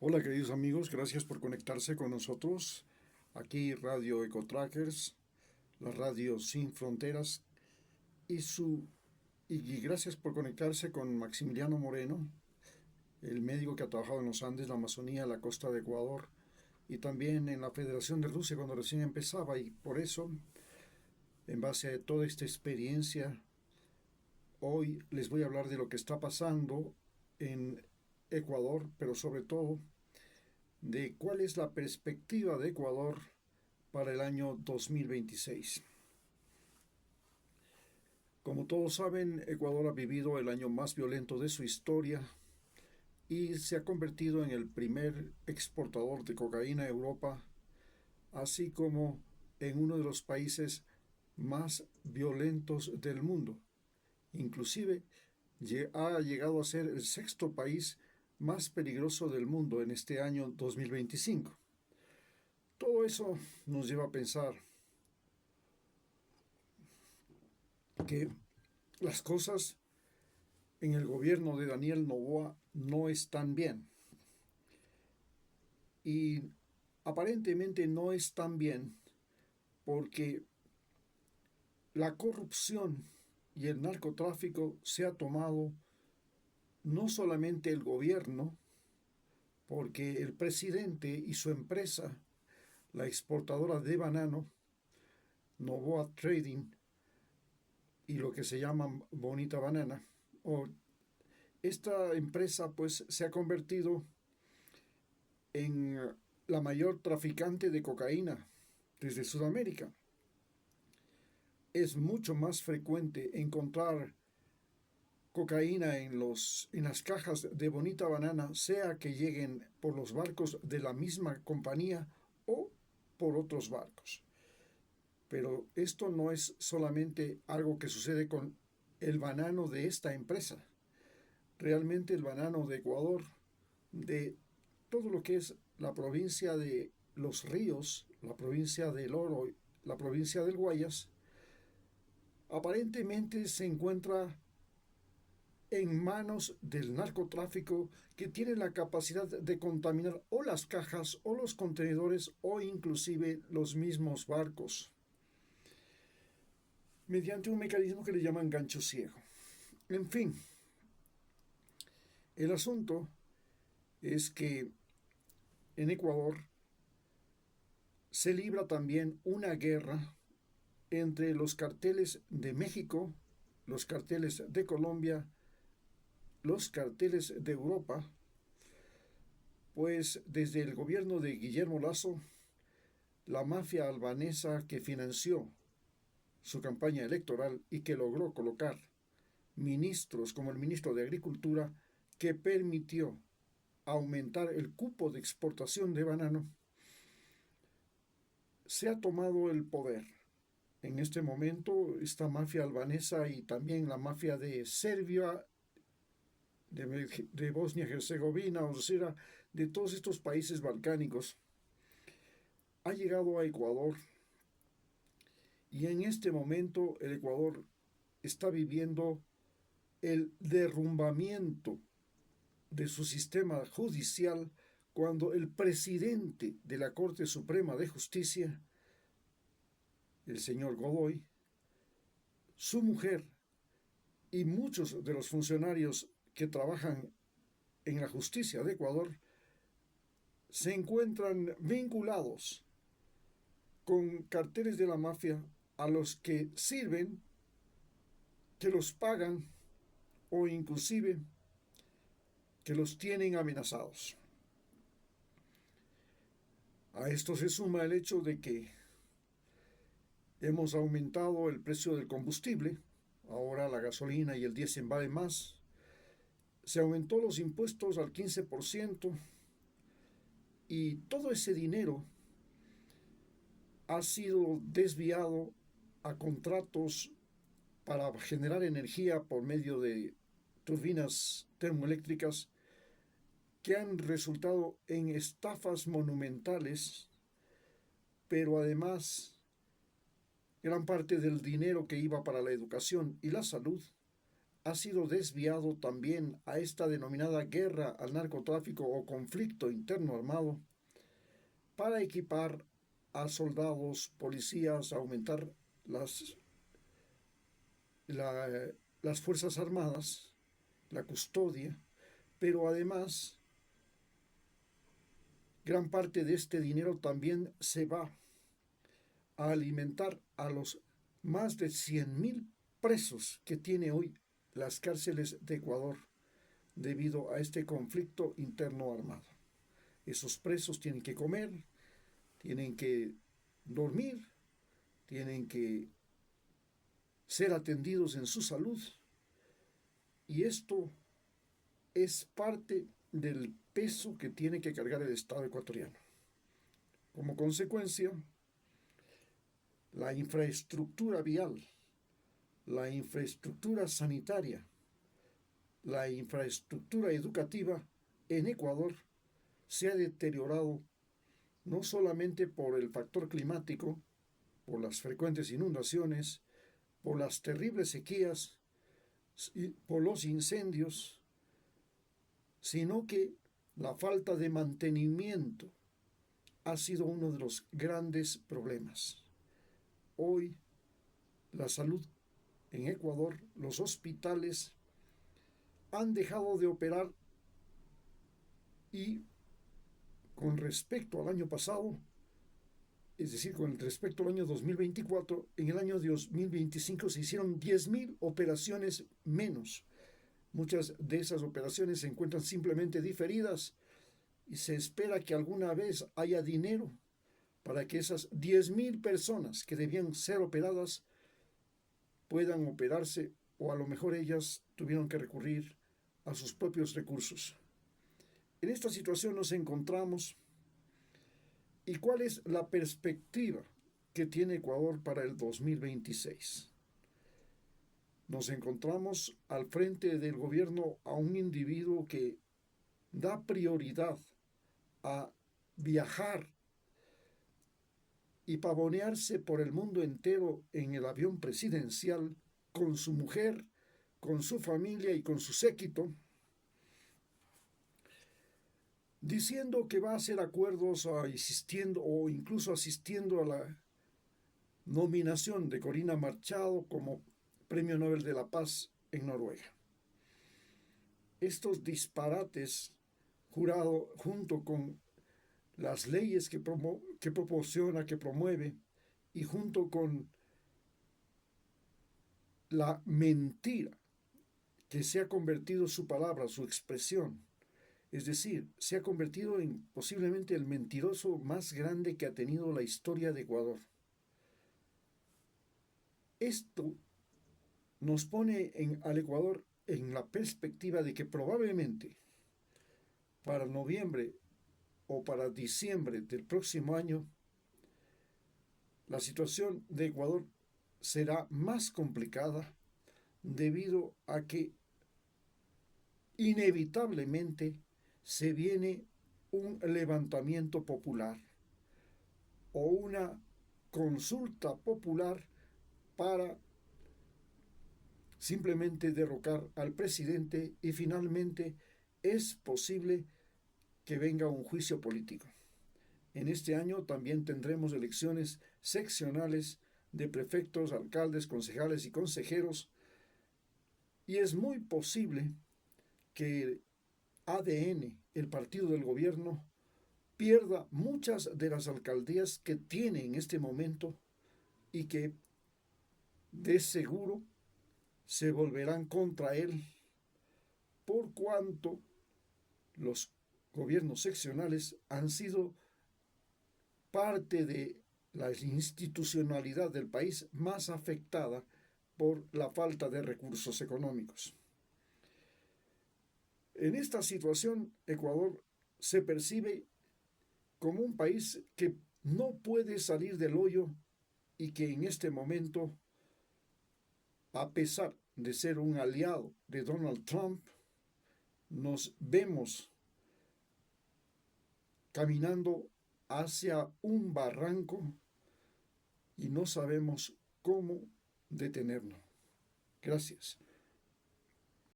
Hola queridos amigos, gracias por conectarse con nosotros. Aquí Radio Ecotrackers, la radio sin fronteras y gracias por conectarse con Maximiliano Moreno, el médico que ha trabajado en los Andes, la Amazonía, la costa de Ecuador y también en la Federación de Rusia cuando recién empezaba, y por eso, en base a toda esta experiencia, hoy les voy a hablar de lo que está pasando en Ecuador, pero sobre todo de cuál es la perspectiva de Ecuador para el año 2026. Como todos saben, Ecuador ha vivido el año más violento de su historia y se ha convertido en el primer exportador de cocaína a Europa, así como en uno de los países más violentos del mundo. Inclusive ha llegado a ser el sexto país más peligroso del mundo en este año 2025. Todo eso nos lleva a pensar que las cosas en el gobierno de Daniel Noboa no están bien. Y aparentemente no están bien porque la corrupción y el narcotráfico se ha tomado no solamente el gobierno, porque el presidente y su empresa, la exportadora de banano, Noboa Trading, y lo que se llama Bonita Banana, o esta empresa pues se ha convertido en la mayor traficante de cocaína desde Sudamérica. Es mucho más frecuente encontrar cocaína en las cajas de Bonita Banana, sea que lleguen por los barcos de la misma compañía o por otros barcos. Pero esto no es solamente algo que sucede con el banano de esta empresa. Realmente el banano de Ecuador, de todo lo que es la provincia de Los Ríos, la provincia del Oro, la provincia del Guayas, aparentemente se encuentra en manos del narcotráfico, que tiene la capacidad de contaminar o las cajas o los contenedores o inclusive los mismos barcos, mediante un mecanismo que le llaman gancho ciego. En fin, el asunto es que en Ecuador se libra también una guerra entre los carteles de México, los carteles de Colombia, los carteles de Europa, pues desde el gobierno de Guillermo Lasso, la mafia albanesa que financió su campaña electoral y que logró colocar ministros como el ministro de Agricultura, que permitió aumentar el cupo de exportación de banano, se ha tomado el poder. En este momento, esta mafia albanesa y también la mafia de Serbia, de Bosnia-Herzegovina, o sea, de todos estos países balcánicos, ha llegado a Ecuador, y en este momento el Ecuador está viviendo el derrumbamiento de su sistema judicial cuando el presidente de la Corte Suprema de Justicia, el señor Godoy, su mujer y muchos de los funcionarios que trabajan en la justicia de Ecuador se encuentran vinculados con carteles de la mafia a los que sirven, que los pagan o inclusive que los tienen amenazados. A esto se suma el hecho de que hemos aumentado el precio del combustible, ahora la gasolina y el diésel valen más, se aumentó los impuestos al 15% y todo ese dinero ha sido desviado a contratos para generar energía por medio de turbinas termoeléctricas que han resultado en estafas monumentales, pero además gran parte del dinero que iba para la educación y la salud ha sido desviado también a esta denominada guerra al narcotráfico o conflicto interno armado para equipar a soldados, policías, aumentar las, la- las Fuerzas Armadas, la custodia, pero además gran parte de este dinero también se va a alimentar a los más de 100.000 presos que tiene hoy las cárceles de Ecuador debido a este conflicto interno armado. Esos presos tienen que comer, tienen que dormir, tienen que ser atendidos en su salud, y esto es parte del peso que tiene que cargar el Estado ecuatoriano. Como consecuencia, la infraestructura vial, la infraestructura sanitaria, la infraestructura educativa en Ecuador se ha deteriorado no solamente por el factor climático, por las frecuentes inundaciones, por las terribles sequías, por los incendios, sino que la falta de mantenimiento ha sido uno de los grandes problemas. Hoy la salud en Ecuador, los hospitales han dejado de operar, y con respecto al año pasado, es decir, con respecto al año 2024, en el año 2025 se hicieron 10.000 operaciones menos. Muchas de esas operaciones se encuentran simplemente diferidas y se espera que alguna vez haya dinero para que esas 10.000 personas que debían ser operadas puedan operarse, o a lo mejor ellas tuvieron que recurrir a sus propios recursos. En esta situación nos encontramos. ¿Y cuál es la perspectiva que tiene Ecuador para el 2026? Nos encontramos al frente del gobierno a un individuo que da prioridad a viajar y pavonearse por el mundo entero en el avión presidencial con su mujer, con su familia y con su séquito, diciendo que va a hacer acuerdos, insistiendo o incluso asistiendo a la nominación de Corina Machado como Premio Nobel de la Paz en Noruega. Estos disparates, jurado junto con las leyes que proporciona, que promueve, y junto con la mentira que se ha convertido su palabra, su expresión, es decir, se ha convertido en posiblemente el mentiroso más grande que ha tenido la historia de Ecuador. Esto nos pone al Ecuador en la perspectiva de que probablemente para noviembre o para diciembre del próximo año la situación de Ecuador será más complicada debido a que inevitablemente se viene un levantamiento popular o una consulta popular para simplemente derrocar al presidente, y finalmente es posible que venga un juicio político. En este año también tendremos elecciones seccionales de prefectos, alcaldes, concejales y consejeros, y es muy posible que el ADN, el partido del gobierno, pierda muchas de las alcaldías que tiene en este momento y que de seguro se volverán contra él, por cuanto los gobiernos seccionales han sido parte de la institucionalidad del país más afectada por la falta de recursos económicos. En esta situación, Ecuador se percibe como un país que no puede salir del hoyo y que en este momento, a pesar de ser un aliado de Donald Trump, nos vemos caminando hacia un barranco y no sabemos cómo detenernos. Gracias.